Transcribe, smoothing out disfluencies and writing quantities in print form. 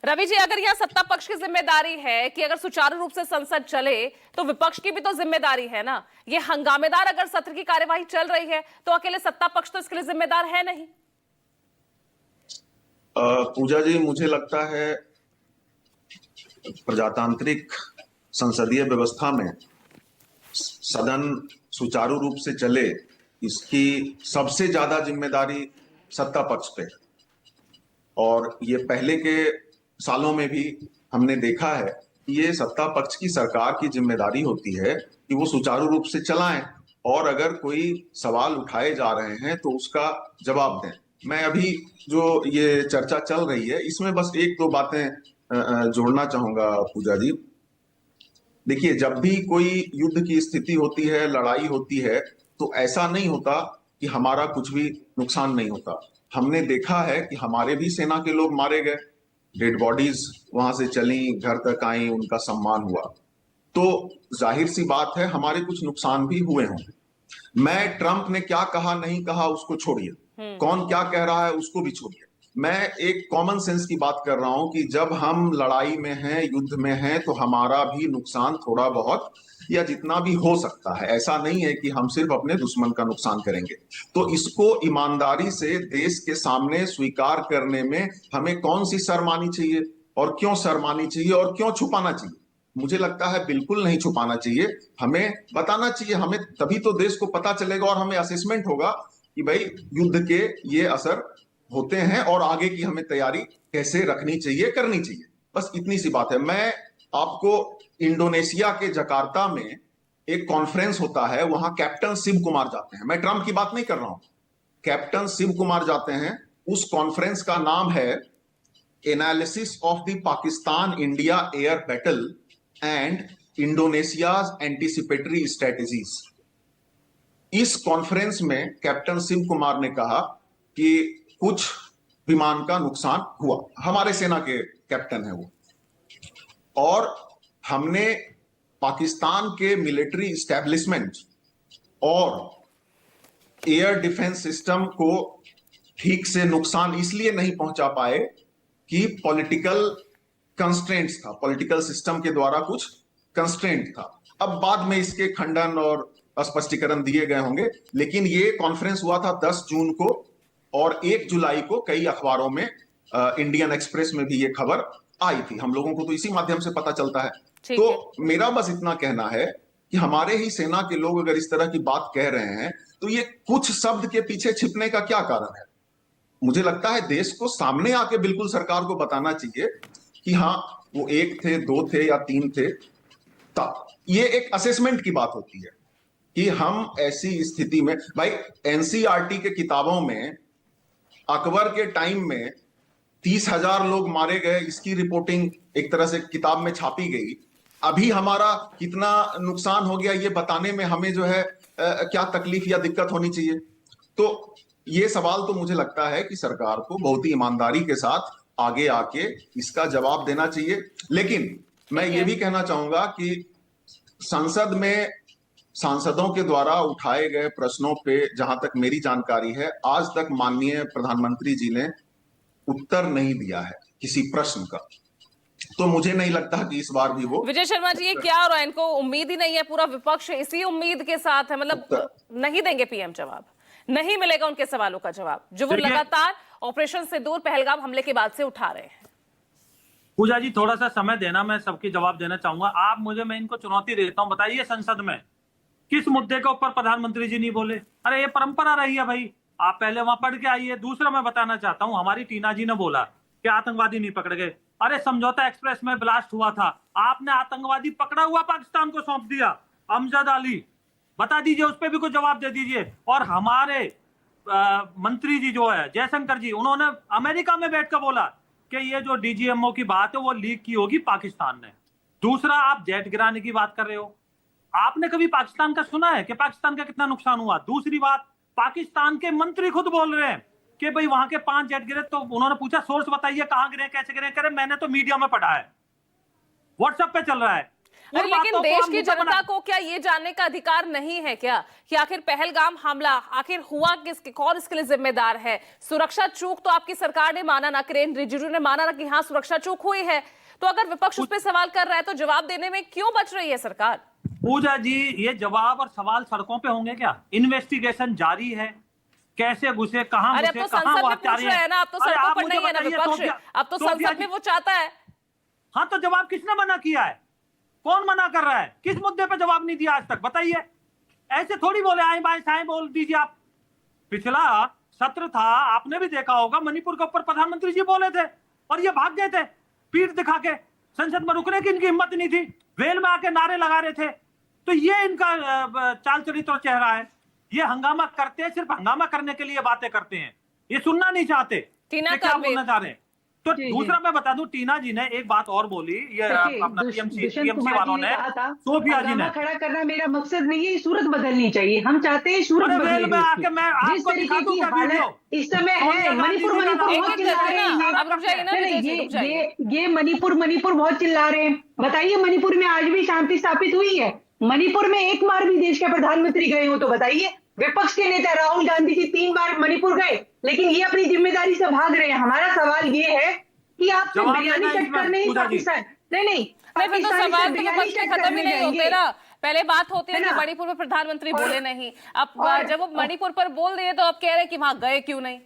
रवि जी, अगर यह सत्ता पक्ष की जिम्मेदारी है कि अगर सुचारू रूप से संसद चले तो विपक्ष की भी तो जिम्मेदारी है ना। ये हंगामेदार अगर सत्र की कार्यवाही चल रही है तो अकेले सत्ता पक्ष तो इसके लिए जिम्मेदार है नहीं। पूजा जी, मुझे लगता है प्रजातांत्रिक संसदीय व्यवस्था में सदन सुचारू रूप से चले, इसकी सबसे ज्यादा जिम्मेदारी सत्ता पक्ष पे है। और ये पहले के सालों में भी हमने देखा है कि ये सत्ता पक्ष की सरकार की जिम्मेदारी होती है कि वो सुचारू रूप से चलाएं, और अगर कोई सवाल उठाए जा रहे हैं तो उसका जवाब दें। मैं अभी जो ये चर्चा चल रही है इसमें बस एक दो बातें जोड़ना चाहूंगा पूजा जी। देखिए, जब भी कोई युद्ध की स्थिति होती है, लड़ाई होती है, तो ऐसा नहीं होता कि हमारा कुछ भी नुकसान नहीं होता। हमने देखा है कि हमारे भी सेना के लोग मारे गए, डेड बॉडीज वहां से चली, घर तक आई, उनका सम्मान हुआ। तो जाहिर सी बात है हमारे कुछ नुकसान भी हुए होंगे। मैं ट्रंप ने क्या कहा नहीं कहा उसको छोड़िए, कौन क्या कह रहा है उसको भी छोड़िए। मैं एक कॉमन सेंस की बात कर रहा हूं कि जब हम लड़ाई में हैं, युद्ध में हैं, तो हमारा भी नुकसान थोड़ा बहुत या जितना भी हो सकता है। ऐसा नहीं है कि हम सिर्फ अपने दुश्मन का नुकसान करेंगे। तो इसको ईमानदारी से देश के सामने स्वीकार करने में हमें कौन सी शर्म आनी चाहिए, और क्यों शर्म आनी चाहिए, और क्यों छुपाना चाहिए? मुझे लगता है बिल्कुल नहीं छुपाना चाहिए, हमें बताना चाहिए। हमें तभी तो देश को पता चलेगा और हमें असेसमेंट होगा कि भाई युद्ध के ये असर होते हैं और आगे की हमें तैयारी कैसे रखनी चाहिए, करनी चाहिए। बस इतनी सी बात है। मैं आपको इंडोनेशिया के जकार्ता में एक कॉन्फ्रेंस होता है, वहां कैप्टन शिव कुमार जाते हैं। मैं ट्रंप की बात नहीं कर रहा हूं, कैप्टन शिव कुमार जाते हैं। उस कॉन्फ्रेंस का नाम है analysis of the Pakistan India air battle and इंडोनेशियाज anticipatory strategies. इस कॉन्फ्रेंस में कैप्टन शिव कुमार ने कहा कि कुछ विमान का नुकसान हुआ, हमारे सेना के कैप्टन है वो, और हमने पाकिस्तान के मिलिट्री एस्टेब्लिशमेंट और एयर डिफेंस सिस्टम को ठीक से नुकसान इसलिए नहीं पहुंचा पाए कि पॉलिटिकल कंस्ट्रेंट्स था, पॉलिटिकल सिस्टम के द्वारा कुछ कंस्ट्रेंट था। अब बाद में इसके खंडन और स्पष्टीकरण दिए गए होंगे, लेकिन ये कॉन्फ्रेंस हुआ था 10 जून को, और 1 जुलाई को कई अखबारों में, इंडियन एक्सप्रेस में भी ये खबर आई थी। हम लोगों को तो इसी माध्यम से पता चलता है। तो मेरा बस इतना कहना है कि हमारे ही सेना के लोग अगर इस तरह की बात कह रहे हैं तो ये कुछ शब्द के पीछे छिपने का क्या कारण है? मुझे लगता है देश को सामने आके बिल्कुल सरकार को बताना चाहिए कि हाँ, वो 1 थे, 2 थे या 3 थे। तब ये एक असेसमेंट की बात होती है कि हम ऐसी स्थिति में, भाई एनसीईआरटी के किताबों में अकबर के टाइम में 30,000 लोग मारे गए, इसकी रिपोर्टिंग एक तरह से किताब में छापी गई। अभी हमारा कितना नुकसान हो गया ये बताने में हमें जो है क्या तकलीफ या दिक्कत होनी चाहिए? तो ये सवाल तो मुझे लगता है कि सरकार को बहुत ही ईमानदारी के साथ आगे आके इसका जवाब देना चाहिए। लेकिन मैं ये भी कहना चाहूंगा कि संसद में सांसदों के द्वारा उठाए गए प्रश्नों पे जहां तक मेरी जानकारी है, आज तक माननीय प्रधानमंत्री जी ने उत्तर नहीं दिया है किसी प्रश्न का। तो मुझे नहीं लगता कि इस बार भी वो। विजय शर्मा जी, ये क्या हो रहा है? इनको उम्मीद ही नहीं है, पूरा विपक्ष इसी उम्मीद के साथ है, मतलब नहीं देंगे पीएम जवाब, नहीं मिलेगा उनके सवालों का जवाब जो वो लगातार ऑपरेशन सिंदूर पहलगाम हमले के बाद से उठा रहे हैं। पूजा जी, थोड़ा सा समय देना, मैं सबके जवाब देना चाहूंगा। आप मुझे, मैं इनको चुनौती देता हूं, बताइए संसद में किस मुद्दे के ऊपर प्रधानमंत्री जी नहीं बोले? अरे ये परंपरा रही है भाई, आप पहले वहां पढ़ के आइए। दूसरा मैं बताना चाहता हूं, हमारी टीना जी ने बोला कि आतंकवादी नहीं पकड़ गए। अरे समझौता एक्सप्रेस में ब्लास्ट हुआ था, आपने आतंकवादी पकड़ा हुआ पाकिस्तान को सौंप दिया, अमजद अली। बता दीजिए, उस पर भी कुछ जवाब दे दीजिए। और हमारे मंत्री जी जो है जयशंकर जी, उन्होंने अमेरिका में बैठकर बोला कि ये जो डीजीएमओ की बात है वो लीक की होगी पाकिस्तान ने। दूसरा, आप जेट गिराने की बात कर रहे हो, आपने कभी पाकिस्तान का सुना है कि पाकिस्तान का कितना नुकसान हुआ? दूसरी बात, पाकिस्तान के मंत्री खुद बोल रहे हैं कि भाई वहां के 5 जेट गिरे, तो उन्होंने पूछा सोर्स बताइए कहां गिरे, कैसे गिरे, करे मैंने तो मीडिया में पढ़ा है, व्हाट्सएप पे चल रहा है। उन लेकिन बातों को देश आप की मुद्दा जनता को क्या ये जानने का अधिकार नहीं है क्या कि आखिर पहलगाम हमला आखिर हुआ किसके, कौन इसके लिए जिम्मेदार है? सुरक्षा चूक तो आपकी सरकार ने माना ना, किरेन रिजिजू ने माना ना कि हाँ सुरक्षा चूक हुई है, तो अगर विपक्ष उस पर सवाल कर रहा है तो जवाब देने में क्यों बच रही है सरकार? पूजा जी, ये जवाब और सवाल सड़कों पे होंगे क्या? इन्वेस्टिगेशन जारी है, कैसे घुसे, कहां अरे अब घुसे, तो कहां संसद वो में पूछ हत्यारे रहे हैं ना, अब तो अरे सड़कों आप पर मुझे नहीं है ना बताइए, विपक्ष, अब तो संसद में वो चाहता है। हाँ तो जवाब किसने मना किया है? कौन मना कर रहा है? किस मुद्दे पे जवाब नहीं दिया आज तक? बताइए। ऐसे थोड़ी बोले आए बाएं साएं बोल दीजिए आप। पिछला सत्र था, आपने भी देखा होगा, मणिपुर के ऊपर प्रधानमंत्री जी बोले थे और ये भाग गए थे पीठ दिखा के। संसद में रुकने की इनकी हिम्मत नहीं थी, वेल में आके नारे लगा रहे थे। तो ये इनका चाल चरित्र और चेहरा है। ये हंगामा करते हैं, सिर्फ हंगामा करने के लिए बातें करते हैं, ये सुनना नहीं चाहते टीना कि क्या करवे। बोलना चाह रहे हैं। तो जी, दूसरा मैं बता दूं, टीना जी ने एक बात और बोली, ये देखिए, अपना दुष्यंत टीएमसी कुमार वालों जी ने ने, कहा था, सोफिया जी ने, हंगामा खड़ा करना मेरा मकसद नहीं है, सूरत बदलनी चाहिए। हम चाहते हैं सूरत अरे बदले वेल में देश आके की। मैं जिस आपको तरीके दिखा दूं की क्या वीडियो? हालत इस समय सोनिया है, गांधी मणिपुर जी का मणिपुर नाम बहुत एक-एक चिल्ला करके रहे ना, हैं अब रुक जाइए ना नहीं, विजय जी, नहीं, रुक जाइए। ये मणिपुर बहुत चिल्ला रहे हैं। बताइए, मणिपुर में आज भी शांति स्थापित हुई है? मणिपुर में एक बार भी देश के प्रधानमंत्री गए हो तो बताइए। विपक्ष के नेता राहुल गांधी जी 3 बार मणिपुर गए, लेकिन ये अपनी जिम्मेदारी से भाग रहे हैं। हमारा सवाल ये है कि आप सिर्फ जवाब बिरयानी देना चट इसमें, करने ही पूजा जी। पाकिस्तान नहीं नहीं, फिर तो पाकिस्तानी से सवाल तो बिरयानी विपक्ष के चट खत्म ही करने नहीं होते जाएंगे। ना। पहले बात होती है है कि ना? मणिपुर में प्रधानमंत्री और- बोले नहीं, अब और- जब वो मणिपुर पर बोल दिए तो अब कह रहे हैं कि वहां गए क्यों नहीं।